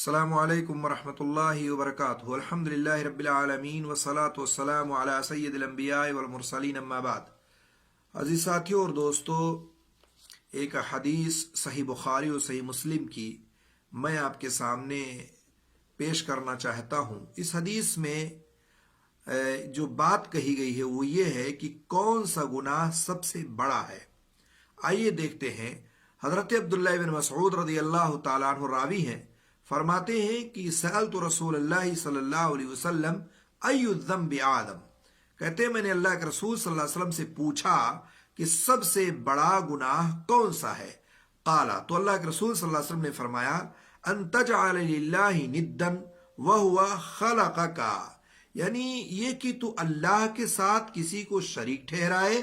السلام علیکم ورحمۃ اللہ وبرکاتہ۔ الحمدللہ رب العالمین والصلاة والسلام علی سید الانبیاء والمرسلین، اما بعد۔ عزیز ساتھیوں اور دوستو، ایک حدیث صحیح بخاری اور صحیح مسلم کی میں آپ کے سامنے پیش کرنا چاہتا ہوں۔ اس حدیث میں جو بات کہی گئی ہے وہ یہ ہے کہ کون سا گناہ سب سے بڑا ہے۔ آئیے دیکھتے ہیں۔ حضرت عبداللہ بن مسعود رضی اللہ تعالیٰ عنہ راوی ہیں، فرماتے ہیں کہ سألت رسول اللہ صلی اللہ علیہ وسلم ای الذنب اعظم، کہتے ہیں میں نے اللہ کے رسول صلی اللہ علیہ وسلم سے پوچھا کہ سب سے بڑا گناہ کون سا ہے؟ قالا، تو اللہ کے رسول صلی اللہ علیہ وسلم نے فرمایا ان تجعل للہ ندا وہو خلقک، یعنی یہ کہ تو اللہ کے ساتھ کسی کو شریک ٹھہرائے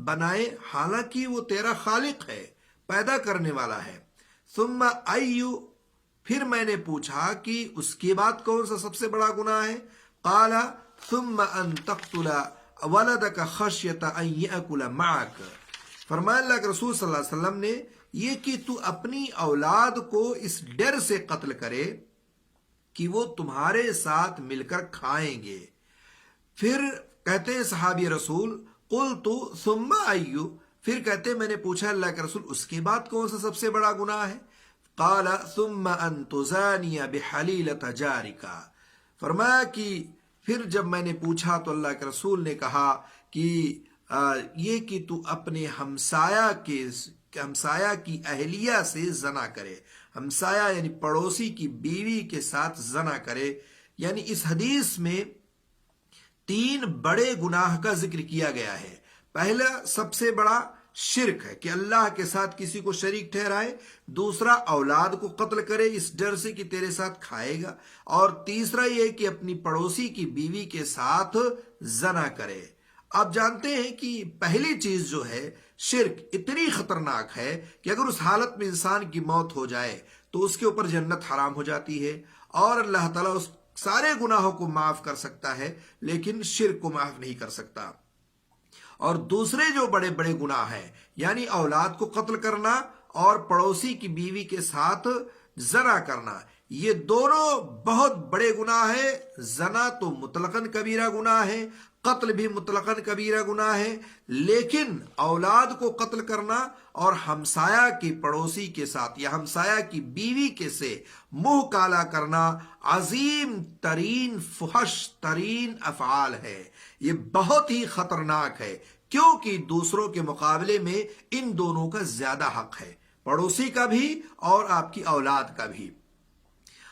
بنائے، حالانکہ وہ تیرا خالق ہے، پیدا کرنے والا ہے۔ ثم ایو، پھر میں نے پوچھا کہ اس کے بعد کون سا سب سے بڑا گناہ ہے؟ قال ثم ان تقتل ولدک خشیۃ ان یأکل معک، فرمایا اللہ کے رسول صلی اللہ علیہ وسلم نے یہ کہ تو اپنی اولاد کو اس ڈر سے قتل کرے کہ وہ تمہارے ساتھ مل کر کھائیں گے۔ پھر کہتے ہیں صحابی رسول قلت ثم ایو، پھر کہتے ہیں میں نے پوچھا اللہ کے رسول اس کے بعد کون سا سب سے بڑا گناہ ہے؟ قال ثم ان تزانی بحلیلۃ جارک، فرمایا کہ پھر جب میں نے پوچھا تو اللہ کے رسول نے کہا کہ یہ کہ تو اپنے ہمسایہ کی اہلیہ سے زنا کرے، ہمسایہ یعنی پڑوسی کی بیوی کے ساتھ زنا کرے۔ یعنی اس حدیث میں 3 بڑے گناہ کا ذکر کیا گیا ہے۔ پہلا سب سے بڑا شرک ہے کہ اللہ کے ساتھ کسی کو شریک ٹھہرائے، دوسرا اولاد کو قتل کرے اس ڈر سے کہ تیرے ساتھ کھائے گا، اور تیسرا یہ کہ اپنی پڑوسی کی بیوی کے ساتھ زنا کرے۔ آپ جانتے ہیں کہ پہلی چیز جو ہے شرک اتنی خطرناک ہے کہ اگر اس حالت میں انسان کی موت ہو جائے تو اس کے اوپر جنت حرام ہو جاتی ہے، اور اللہ تعالیٰ اس سارے گناہوں کو معاف کر سکتا ہے لیکن شرک کو معاف نہیں کر سکتا۔ اور دوسرے جو بڑے بڑے گناہ ہیں یعنی اولاد کو قتل کرنا اور پڑوسی کی بیوی کے ساتھ زنا کرنا، یہ دونوں بہت بڑے گناہ ہیں۔ زنا تو مطلقاً کبیرہ گناہ ہے، قتل بھی مطلقاً کبیرہ گناہ ہے، لیکن اولاد کو قتل کرنا اور ہمسایہ کی پڑوسی کے ساتھ یا ہمسایہ کی بیوی کے سے منہ کالا کرنا عظیم ترین فحش ترین افعال ہے۔ یہ بہت ہی خطرناک ہے کیونکہ دوسروں کے مقابلے میں ان دونوں کا زیادہ حق ہے، پڑوسی کا بھی اور آپ کی اولاد کا بھی،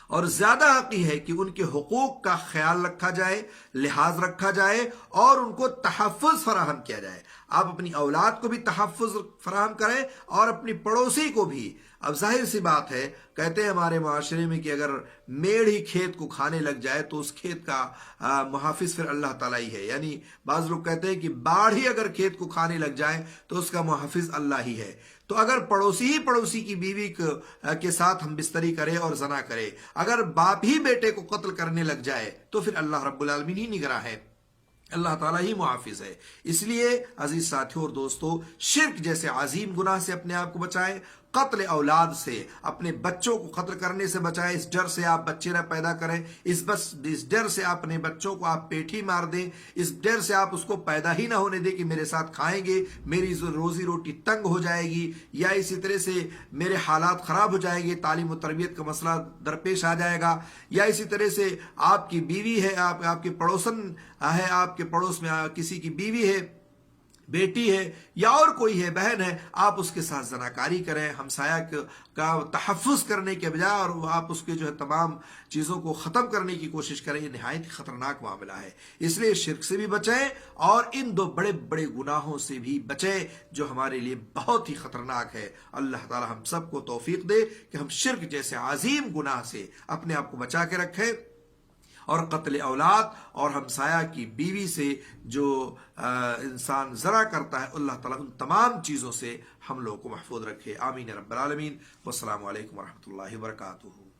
اور زیادہ حقی ہے کہ ان کے حقوق کا خیال رکھا جائے، لحاظ رکھا جائے اور ان کو تحفظ فراہم کیا جائے۔ آپ اپنی اولاد کو بھی تحفظ فراہم کریں اور اپنی پڑوسی کو بھی۔ اب ظاہر سی بات ہے، کہتے ہیں ہمارے معاشرے میں کہ اگر میڑ ہی کھیت کو کھانے لگ جائے تو اس کھیت کا محافظ پھر اللہ تعالیٰ ہی ہے۔ یعنی بعض لوگ کہتے ہیں کہ باڑھ ہی اگر کھیت کو کھانے لگ جائے تو اس کا محافظ اللہ ہی ہے۔ تو اگر پڑوسی کی بیوی کے ساتھ ہم بستری کرے اور زنا کرے، اگر باپ ہی بیٹے کو قتل کرنے لگ جائے تو پھر اللہ رب العالمین ہی نگراں ہے، اللہ تعالیٰ ہی محافظ ہے۔ اس لیے عزیز ساتھیوں اور دوستو، شرک جیسے عظیم گناہ سے اپنے آپ کو بچائیں، قتل اولاد سے، اپنے بچوں کو قتل کرنے سے بچائیں، اس ڈر سے آپ بچے نہ پیدا کریں، اس ڈر سے آپ اپنے بچوں کو آپ پیٹھی مار دیں، اس ڈر سے آپ اس کو پیدا ہی نہ ہونے دیں کہ میرے ساتھ کھائیں گے، میری روزی روٹی تنگ ہو جائے گی، یا اسی طرح سے میرے حالات خراب ہو جائیں گے، تعلیم و تربیت کا مسئلہ درپیش آ جائے گا، یا اسی طرح سے آپ کی بیوی ہے، آپ کے پڑوسن ہے، آپ کے پڑوس میں کسی کی بیوی ہے، بیٹی ہے یا اور کوئی ہے، بہن ہے، آپ اس کے ساتھ زناکاری کریں، ہمسایہ کا تحفظ کرنے کے بجائے اور آپ اس کے جو ہے تمام چیزوں کو ختم کرنے کی کوشش کریں، یہ نہایت خطرناک معاملہ ہے۔ اس لیے شرک سے بھی بچیں اور ان 2 بڑے بڑے گناہوں سے بھی بچیں جو ہمارے لیے بہت ہی خطرناک ہے۔ اللہ تعالی ہم سب کو توفیق دے کہ ہم شرک جیسے عظیم گناہ سے اپنے آپ کو بچا کے رکھیں، اور قتل اولاد اور ہمسایہ کی بیوی سے جو انسان زنا کرتا ہے، اللہ تعالیٰ ان تمام چیزوں سے ہم لوگوں کو محفوظ رکھے۔ آمین رب العالمین۔ والسلام علیکم ورحمۃ اللہ وبرکاتہ۔